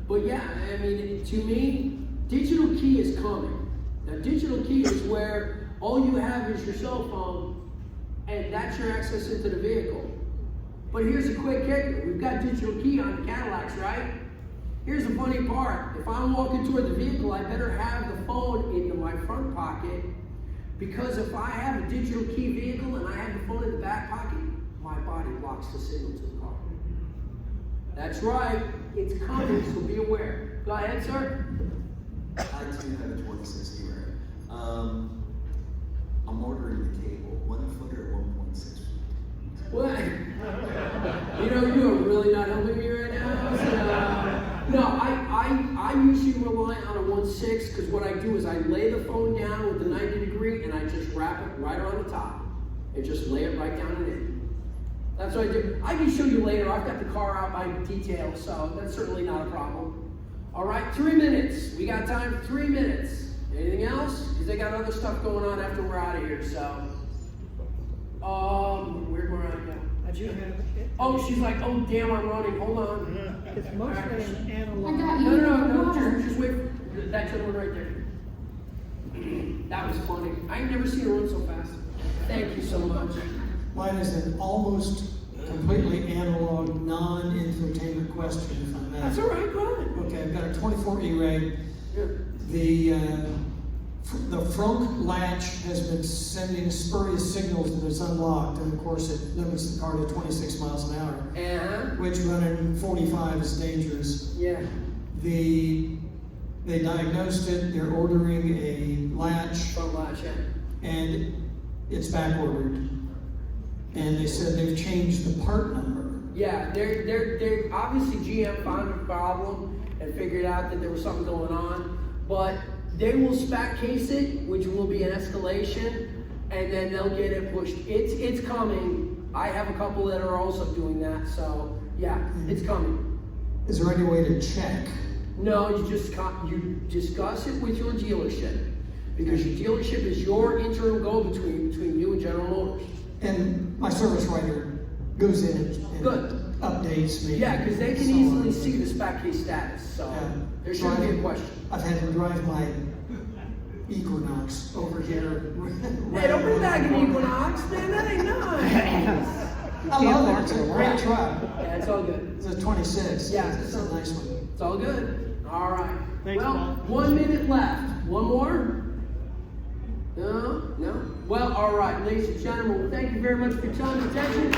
But yeah, I mean, to me, digital key is coming. Now, digital key is where all you have is your cell phone, and that's your access into the vehicle. But here's a quick kicker. We've got digital key on the Cadillacs, right? Here's the funny part. If I'm walking toward the vehicle, I better have the phone into my front pocket, because if I have a digital key vehicle and I have the phone in the back pocket, my body blocks the signal to the car. That's right. It's coming, so be aware. Go ahead, sir.
I too have a 26 E-Ray. I'm ordering the cable, 1 foot or 1.6 feet.
What? You are really not helping me right now. No, I because what I do is I lay the phone down with the 90 degree and I just wrap it right on the top and just lay it right down in it. That's what I do. I can show you later. I've got the car out by detail, so that's certainly not a problem. All right, 3 minutes. We got time for 3 minutes. Anything else? Because they got other stuff going on after we're out of here, so. Where'd Mariah go? Oh, she's like, oh damn, I'm running. Hold on.
It's mostly an analog.
No, just wait. That gentleman right there. That was funny. I've never seen her run so fast. Thank you so much.
Mine is an almost completely analog, non-infotainment question, if I may.
That's all right, go ahead.
Okay, I've got a 24 E-Ray.
Yeah.
The front latch has been sending spurious signals that it's unlocked, and of course it limits the car to 26 miles an hour, which running 45 is dangerous.
Yeah.
They diagnosed it, they're ordering a latch.
Front latch, yeah.
And it's back ordered. And they said they've changed the part number.
Yeah, they're obviously GM found a problem and figured out that there was something going on, but they will spec case it, which will be an escalation, and then they'll get it pushed. It's coming. I have a couple that are also doing that, so yeah, it's coming.
Is there any way to check?
No, you discuss it with your dealership, because your dealership is your internal go-between between you and General Motors.
And my service writer goes in and updates me.
Yeah, because they can easily see the spec case status, so there shouldn't be a question.
I've had to drive my Equinox over here.
Hey, don't bring back an Equinox, man, that ain't nice.
I love it, it's a great truck.
Yeah, it's all good.
It's a 26.
Yeah,
it's a nice one.
It's all good. All right.
Thanks,
well,
Bob.
1 minute left. One more? No? Well, all right, ladies and gentlemen, thank you very much for your time and attention.